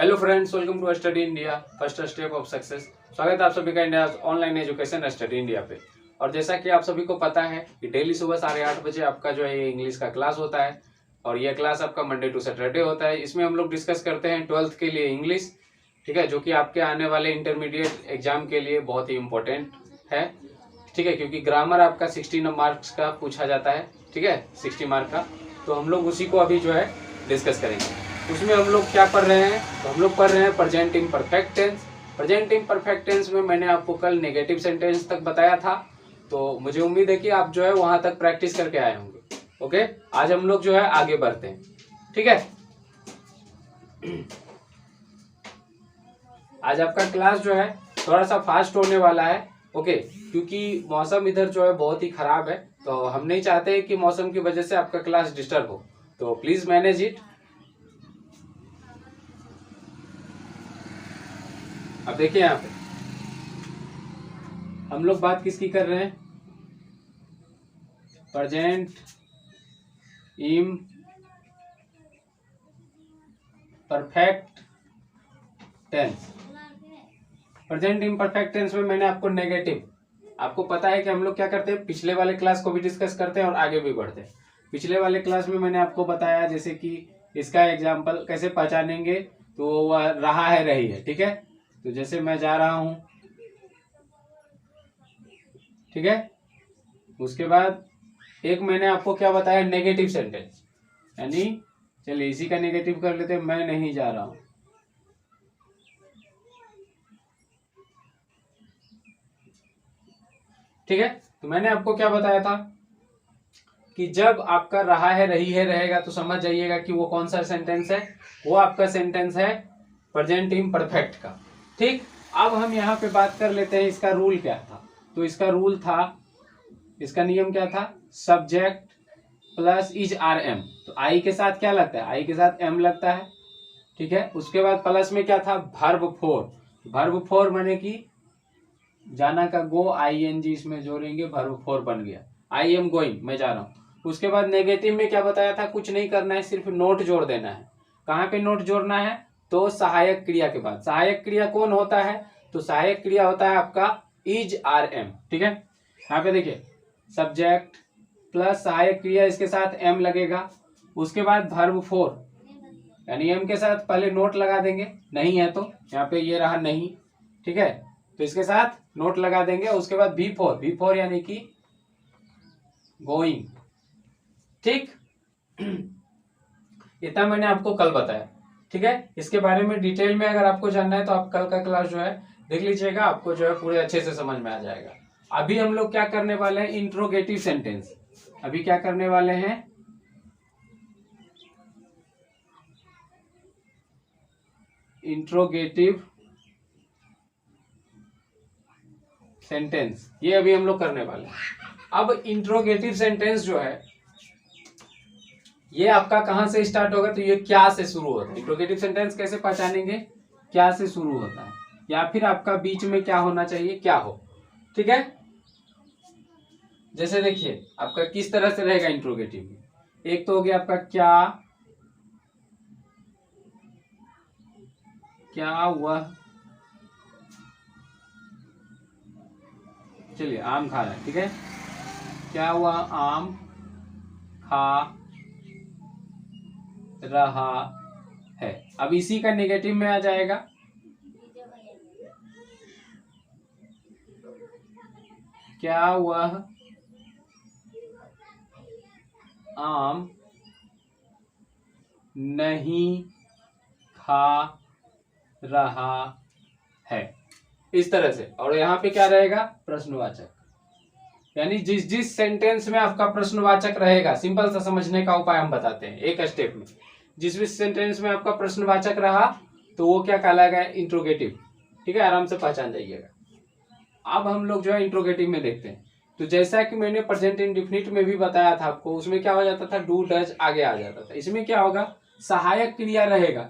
Hello friends, welcome to study India first step of success. स्वागत है आप सभी का India online education study India पे। और जैसा कि आप सभी को पता है कि डेली सुबह 8:30 बजे आपका जो है ये इंग्लिश का क्लास होता है और ये क्लास आपका मंडे टू सैटरडे होता है। इसमें हम लोग डिस्कस करते हैं 12th के लिए इंग्लिश, ठीक है, जो कि आपके आने वाले इंटरमीडिएट एग्जाम के लिए बहुत ही इंपॉर्टेंट है, ठीक है, क्योंकि ग्रामर आपका 60 मार्क्स का पूछा जाता है, ठीक है, 60 मार्क का। तो हम लोग उसी को अभी जो है डिस्कस करेंगे। उसमें हम लोग क्या पढ़ रहे हैं, तो हम लोग पढ़ रहे हैं present imperfect tense. Present imperfect tense में मैंने आपको कल नेगेटिव सेंटेंस तक बताया था, तो मुझे उम्मीद है कि आप जो है वहां तक प्रैक्टिस करके आए होंगे। ओके, आज हम लोग जो है आगे बढ़ते हैं, ठीक है। आज आपका क्लास जो है थोड़ा सा फास्ट होने वाला है, ओके, क्योंकि मौसम इधर जो है बहुत ही खराब है, तो हम नहीं चाहते कि मौसम की वजह से आपका क्लास डिस्टर्ब हो, तो प्लीज मैनेज इट। अब देखिए यहाँ पे हम लोग बात किसकी कर रहे हैं, present imperfect tense. Present imperfect tense में मैंने आपको नेगेटिव, आपको पता है कि हम लोग क्या करते हैं, पिछले वाले क्लास को भी डिस्कस करते हैं और आगे भी बढ़ते हैं। पिछले वाले क्लास में मैंने आपको बताया जैसे कि इसका एग्जाम्पल कैसे पहचानेंगे, तो वह रहा है रही है, ठीक है। तो जैसे मैं जा रहा हूं, ठीक है, उसके बाद एक मैंने आपको क्या बताया, नेगेटिव सेंटेंस, यानी चलिए इसी का नेगेटिव कर लेते हैं, मैं नहीं जा रहा हूं, ठीक है। तो मैंने आपको क्या बताया था कि जब आपका रहा है रही है रहेगा तो समझ जाइएगा कि वो कौन सा सेंटेंस है, वो आपका सेंटेंस है प्रेजेंट इम्परफेक्ट का, ठीक। अब हम यहाँ पे बात कर लेते हैं इसका रूल क्या था। तो इसका रूल था, इसका नियम क्या था, subject plus is are am. तो आई के साथ क्या लगता है, आई के साथ एम लगता है, ठीक है। उसके बाद प्लस में क्या था, वर्ब फोर। वर्ब फोर माने कि जाना का गो, आई एन जी इसमें जोड़ेंगे, वर्ब फोर बन गया, आई एम गोइंग, मैं जा रहा हूँ। उसके बाद नेगेटिव में क्या बताया था, कुछ नहीं करना है, सिर्फ नोट जोड़ देना है। कहाँ पे नोट जोड़ना है, तो सहायक क्रिया के बाद। सहायक क्रिया कौन होता है, तो सहायक क्रिया होता है आपका इज आर एम, ठीक है। यहाँ पे देखिए सब्जेक्ट प्लस सहायक क्रिया, इसके साथ एम लगेगा। उसके बाद वर्ब फोर, यानी एम के साथ पहले नोट लगा देंगे, नहीं है तो यहाँ पे ये रहा नहीं, ठीक है, तो इसके साथ नोट लगा देंगे। उसके बाद वी फोर, वी फोर यानी कि गोइंग, ठीक। इतना मैंने आपको कल बताया, ठीक है। इसके बारे में डिटेल में अगर आपको जानना है तो आप कल का क्लास जो है देख लीजिएगा, आपको जो है पूरे अच्छे से समझ में आ जाएगा। अभी हम लोग क्या करने वाले हैं, इंट्रोगेटिव सेंटेंस। अभी क्या करने वाले हैं, इंट्रोगेटिव सेंटेंस, ये अभी हम लोग करने वाले हैं। अब इंट्रोगेटिव सेंटेंस जो है ये आपका कहां से स्टार्ट होगा, तो ये क्या से शुरू होता है। इंट्रोगेटिव सेंटेंस कैसे पहचानेंगे, क्या से शुरू होता है, या फिर आपका बीच में क्या होना चाहिए, क्या हो, ठीक है। जैसे देखिए आपका किस तरह से रहेगा इंट्रोगेटिव में, एक तो हो गया आपका क्या वह, चलिए आम खा रहा है, ठीक है, क्या वह आम खा रहा है। अब इसी का नेगेटिव में आ जाएगा, क्या वह आम नहीं खा रहा है, इस तरह से। और यहाँ पे क्या रहेगा, प्रश्नवाचक, यानी जिस जिस सेंटेंस में आपका प्रश्नवाचक रहेगा, सिंपल सा समझने का उपाय हम बताते हैं एक स्टेप में। जिस भी सेंटेंस में आपका प्रश्नवाचक रहा तो वो क्या कहलाएगा, इंट्रोगेटिव, ठीक है, आराम से पहचान जाइएगा। अब हम लोग जो है इंट्रोगेटिव में देखते हैं। तो जैसा कि मैंने प्रेजेंट इंडेफिनिट में भी बताया था आपको, उसमें क्या हो जाता था, डू डज आगे आ जाता था। इसमें क्या होगा, सहायक क्रिया रहेगा।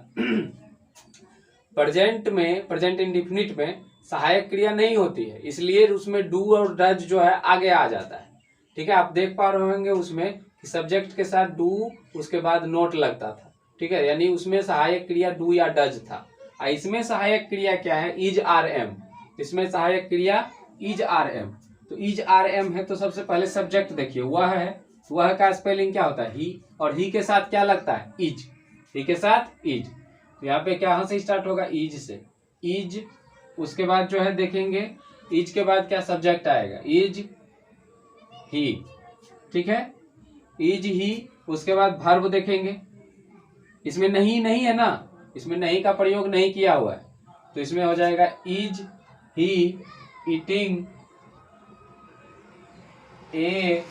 प्रेजेंट में, प्रेजेंट इंडेफिनिट में सहायक क्रिया नहीं होती है, इसलिए उसमें डू और डज जो है आगे आ जाता है, ठीक है। आप देख पा रहे होंगे उसमें कि सब्जेक्ट के साथ डू, उसके बाद नोट लगता था, ठीक है, यानी उसमें सहायक क्रिया डू या डज था। इसमें सहायक क्रिया क्या है, इज आर एम। इसमें सहायक क्रिया इज आर एम, तो इज आर एम है तो सबसे पहले सब्जेक्ट देखिए वह है, वह का स्पेलिंग क्या होता है ही, और ही के साथ क्या लगता है इज, ही के साथ इज। तो यहाँ पे क्या से स्टार्ट होगा, इज से, इज। उसके बाद जो है देखेंगे इज के बाद क्या सब्जेक्ट आएगा, इज ही, ठीक है, इज ही। उसके बाद वर्ब देखेंगे, इसमें नहीं नहीं है ना, इसमें नहीं का प्रयोग नहीं किया हुआ है, तो इसमें हो जाएगा is he eating a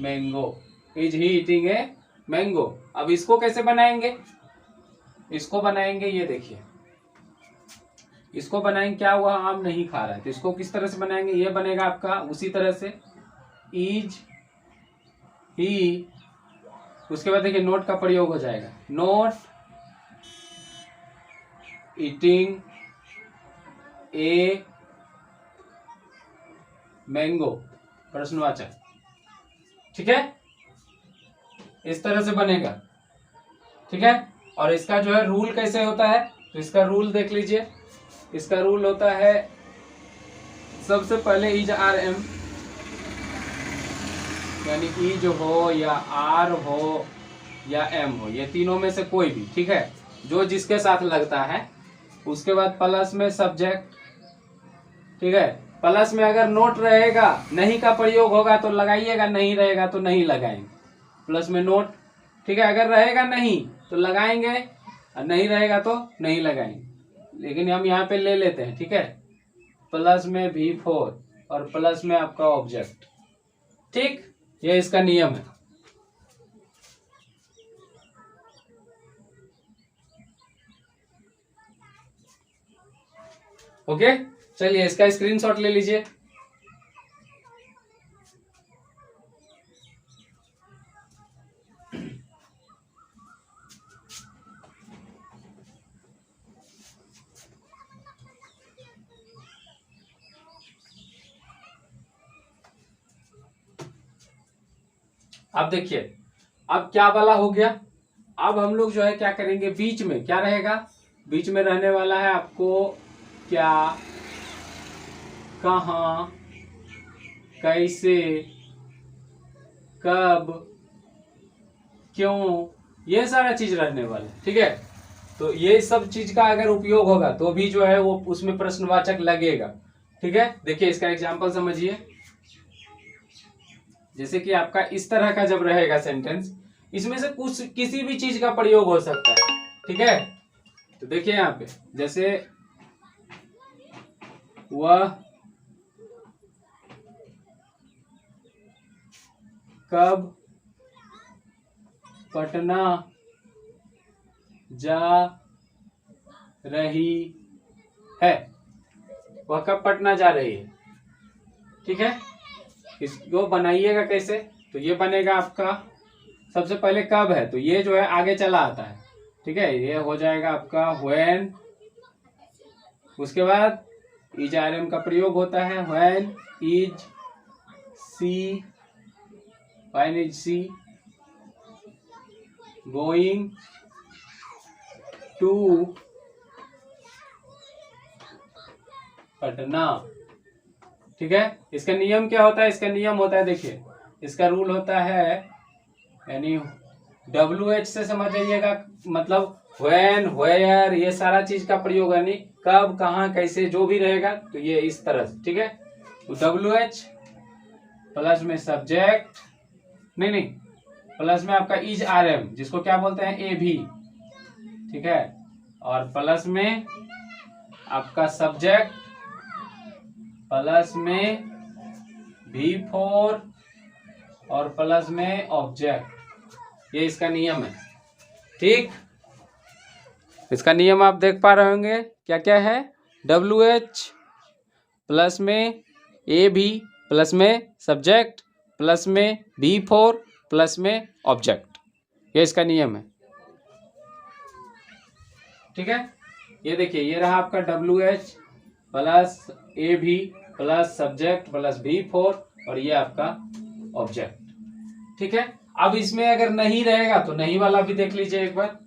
mango, is he eating a mango. अब इसको कैसे बनाएंगे, इसको बनाएंगे, ये देखिए इसको बनाएंगे, क्या हुआ आम नहीं खा रहा है, तो इसको किस तरह से बनाएंगे, ये बनेगा आपका उसी तरह से इज ही। उसके बाद देखिए नोट का प्रयोग हो जाएगा, नोट ईटिंग ए मैंगो, प्रश्नवाचक, ठीक है, इस तरह से बनेगा, ठीक है। और इसका जो है रूल कैसे होता है, तो इसका रूल देख लीजिए, इसका रूल होता है सबसे पहले इज आर एम, यानी इज हो या आर हो या एम हो, ये तीनों में से कोई भी, ठीक है, जो जिसके साथ लगता है। उसके बाद प्लस में सब्जेक्ट, ठीक है, प्लस में अगर नोट रहेगा नहीं का प्रयोग होगा तो लगाइएगा, नहीं रहेगा तो नहीं लगाएंगे, प्लस में नोट, ठीक है, अगर रहेगा नहीं तो लगाएंगे और नहीं रहेगा तो नहीं लगाएंगे। लेकिन हम यहाँ पे ले लेते हैं, ठीक है, प्लस में V4 और प्लस में आपका ऑब्जेक्ट, ठीक, ये इसका नियम है। ओके, चलिए इसका स्क्रीनशॉट ले लीजिए। अब देखिए अब क्या वाला हो गया, अब हम लोग जो है क्या करेंगे, बीच में क्या रहेगा, बीच में रहने वाला है आपको क्या, कहां, कैसे, कब, क्यों, ये सारा चीज रहने वाला है, ठीक है। तो ये सब चीज का अगर उपयोग होगा तो भी जो है वो उसमें प्रश्नवाचक लगेगा, ठीक है। देखिए इसका एग्जांपल समझिए, जैसे कि आपका इस तरह का जब रहेगा सेंटेंस, इसमें से कुछ किसी भी चीज का प्रयोग हो सकता है, ठीक है। तो देखिए यहाँ पे जैसे वह कब पटना जा रही है, वह कब पटना जा रही है, ठीक है। इसको बनाइएगा कैसे, तो ये बनेगा आपका सबसे पहले कब है तो ये जो है आगे चला आता है, ठीक है, ये हो जाएगा आपका व्हेन। उसके बाद इज आर एम का प्रयोग होता है, when is she, when is she going to Patna, ठीक है। इसका नियम क्या होता है, इसका नियम होता है, देखिए इसका रूल होता है, यानी WH से समझ जाइएगा, मतलब व्हेन, वेयर, ये सारा चीज का प्रयोग, यानी कब, कहाँ, कैसे, जो भी रहेगा तो ये इस तरह से, ठीक है। तो WH प्लस में सब्जेक्ट, नहीं, प्लस में आपका इज आर एम जिसको क्या बोलते हैं ए भी, ठीक है, और प्लस में आपका सब्जेक्ट, प्लस में V4 और प्लस में ऑब्जेक्ट, ये इसका नियम है, ठीक। इसका नियम आप देख पा रहे होंगे क्या क्या है, WH प्लस में ए भी प्लस में सब्जेक्ट प्लस में V4 प्लस में ऑब्जेक्ट, ये इसका नियम है, ठीक है। ये देखिए ये रहा आपका WH प्लस ए भी प्लस सब्जेक्ट प्लस V4 और ये आपका ऑब्जेक्ट, ठीक है। अब इसमें अगर नहीं रहेगा तो नहीं वाला भी देख लीजिए एक बार,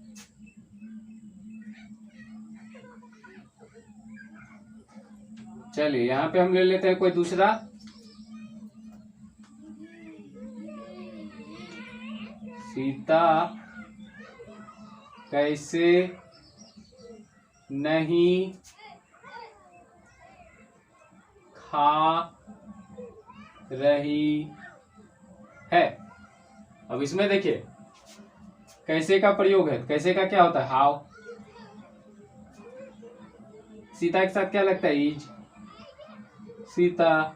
चलिए यहाँ पे हम ले लेते हैं कोई दूसरा। सीता कैसे नहीं खा रही है। अब इसमें देखिए कैसे का प्रयोग है। कैसे का क्या होता है? हाउ। सीता के साथ क्या लगता है? Is. Sita,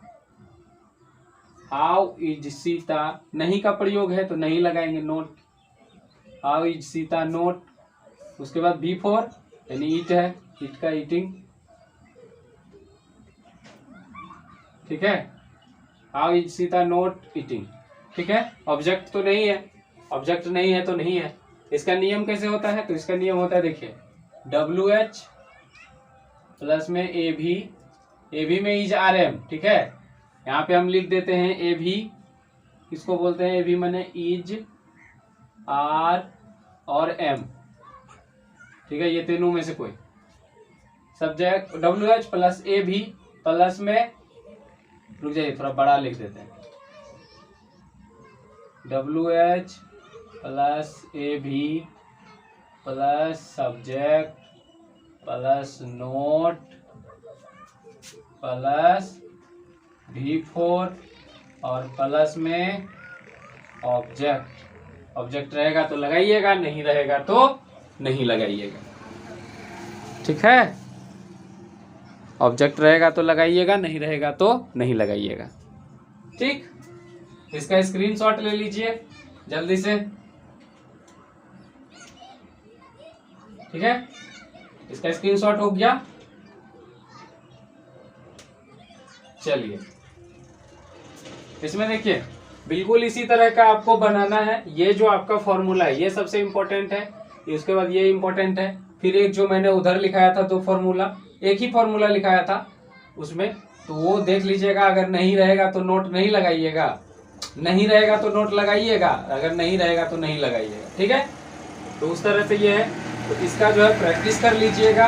how is Sita. नहीं का प्रयोग है तो नहीं लगाएंगे, note. How is Sita note. उसके बाद बी फोर यानी ईट है, ईट का ईटिंग, ठीक है। How is Sita note eating, ठीक है। ऑब्जेक्ट तो नहीं है, ऑब्जेक्ट नहीं है तो नहीं है। इसका नियम कैसे होता है? तो इसका नियम होता है देखिए WH प्लस में ए भी में इज आर एम, ठीक है। यहाँ पे हम लिख देते हैं ए भी, किसको बोलते हैं? ए भी माने इज, आर और एम, ठीक है। ये तीनों में से कोई सब्जेक्ट WH प्लस ए भी प्लस में, रुक जाइए थोड़ा बड़ा लिख देते हैं, WH प्लस ए भी plus subject plus note plus V4 और प्लस में ऑब्जेक्ट। ऑब्जेक्ट रहेगा तो लगाइएगा, नहीं रहेगा तो नहीं लगाइएगा, ठीक है। ऑब्जेक्ट रहेगा तो लगाइएगा, नहीं रहेगा तो नहीं लगाइएगा, ठीक। इसका स्क्रीनशॉट ले लीजिए जल्दी से, ठीक है। इसका स्क्रीनशॉट हो गया। चलिए इसमें देखिए बिल्कुल इसी तरह का आपको बनाना है। ये जो आपका फॉर्मूला है ये सबसे इंपॉर्टेंट है, इसके बाद ये इंपॉर्टेंट है, फिर एक जो मैंने उधर लिखाया था दो फॉर्मूला, एक ही फॉर्मूला लिखाया था उसमें, तो वो देख लीजिएगा। अगर नहीं रहेगा तो नोट नहीं लगाइएगा, नहीं रहेगा तो नोट लगाइएगा, अगर नहीं रहेगा तो नहीं लगाइएगा, ठीक है। तो उस तरह से ये है, तो इसका जो है प्रैक्टिस कर लीजिएगा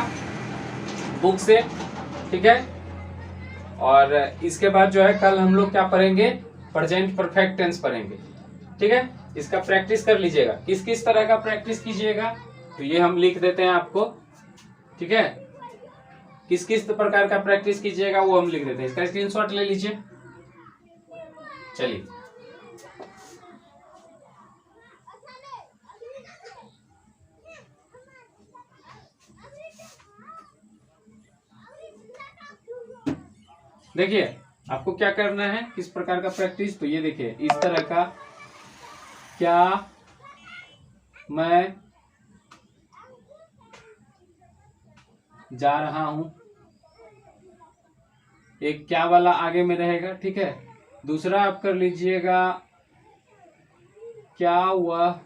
बुक से, ठीक है। और इसके बाद जो है कल हम लोग क्या पढ़ेंगे? प्रेजेंट परफेक्ट टेंस पढ़ेंगे, ठीक है। इसका प्रैक्टिस कर लीजिएगा। किस किस तरह का प्रैक्टिस कीजिएगा तो ये हम लिख देते हैं आपको, ठीक है। किस किस प्रकार का प्रैक्टिस कीजिएगा वो हम लिख देते हैं। इसका स्क्रीनशॉट ले लीजिए। चलिए देखिए आपको क्या करना है, किस प्रकार का प्रैक्टिस। तो ये देखिए इस तरह का, क्या मैं जा रहा हूं, एक क्या वाला आगे में रहेगा, ठीक है। दूसरा आप कर लीजिएगा क्या वह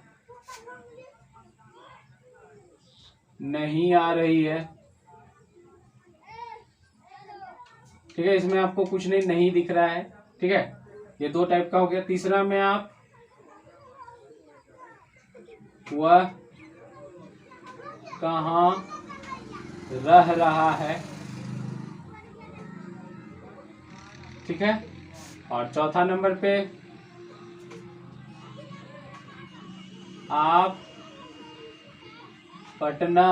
नहीं आ रही है, ठीक है। इसमें आपको कुछ नहीं दिख रहा है, ठीक है। ये दो टाइप का हो गया। तीसरा में आप वह कहाँ रह रहा है, ठीक है। और चौथा नंबर पे आप पटना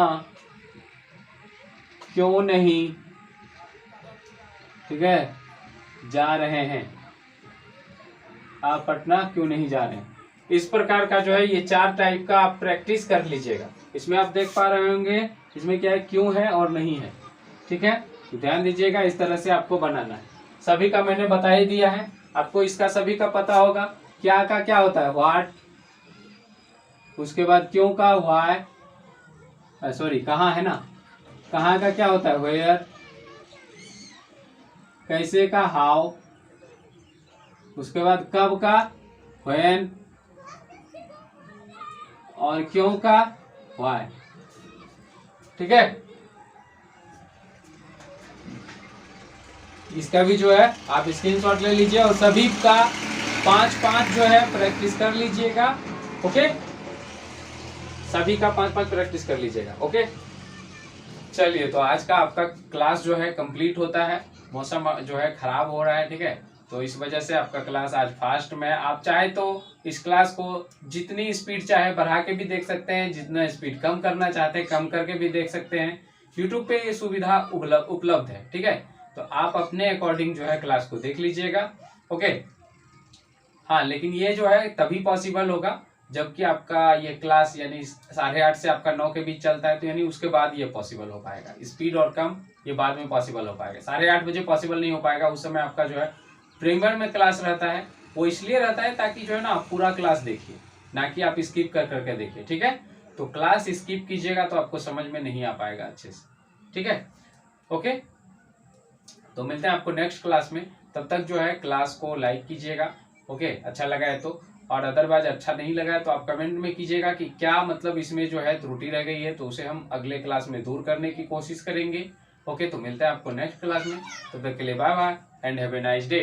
क्यों नहीं, ठीक है, जा रहे हैं। आप पटना क्यों नहीं जा रहे हैं। इस प्रकार का जो है ये चार टाइप का आप प्रैक्टिस कर लीजिएगा। इसमें आप देख पा रहे होंगे इसमें क्या है, क्यों है और नहीं है, ठीक है। तो ध्यान दीजिएगा, इस तरह से आपको बनाना है। सभी का मैंने बता ही दिया है आपको, इसका सभी का पता होगा। क्या का क्या होता है? व्हाट। उसके बाद क्यों का व्हाई, सॉरी कहाँ है ना, कहाँ का क्या होता है? वेयर। कैसे का हाउ। उसके बाद कब का व्हेन, और क्यों का व्हाई, ठीक है। इसका भी जो है आप स्क्रीनशॉट ले लीजिए और सभी का 5-5 जो है प्रैक्टिस कर लीजिएगा, ओके। सभी का 5-5 प्रैक्टिस कर लीजिएगा, ओके। चलिए, तो आज का आपका क्लास जो है कंप्लीट होता है। मौसम जो है खराब हो रहा है, ठीक है, तो इस वजह से आपका क्लास आज फास्ट में है। आप चाहे तो इस क्लास को जितनी स्पीड चाहे बढ़ा के भी देख सकते हैं, जितना स्पीड कम करना चाहते हैं कम करके भी देख सकते हैं। यूट्यूब पे ये सुविधा उपलब्ध है, ठीक है, तो आप अपने अकॉर्डिंग जो है क्लास को देख लीजिएगा। ओके, हाँ, लेकिन ये जो है तभी पॉसिबल होगा जबकि आपका ये क्लास यानी 8:30 से आपका 9 के बीच चलता है, तो यानी उसके बाद ये पॉसिबल हो पाएगा। स्पीड और कम ये बाद में पॉसिबल हो पाएगा। 8:30 बजे पॉसिबल नहीं हो पाएगा, उस समय आपका जो है प्रीमियर में क्लास रहता है। वो इसलिए रहता है ताकि जो है ना आप पूरा क्लास देखिए, ना कि आप स्किप कर करके देखिए, ठीक है। तो क्लास स्किप कीजिएगा तो आपको समझ में नहीं आ पाएगा अच्छे से, ठीक है। ओके, तो मिलते हैं आपको नेक्स्ट क्लास में। तब तक जो है क्लास को लाइक कीजिएगा। ओके, अच्छा लगा है तो, और अदरवाइज अच्छा नहीं लगा है तो आप कमेंट में कीजिएगा कि क्या मतलब इसमें जो है त्रुटि रह गई है, तो उसे हम अगले क्लास में दूर करने की कोशिश करेंगे। ओके, तो मिलते हैं आपको नेक्स्ट क्लास में। तब तक के लिए bye bye and have a nice day.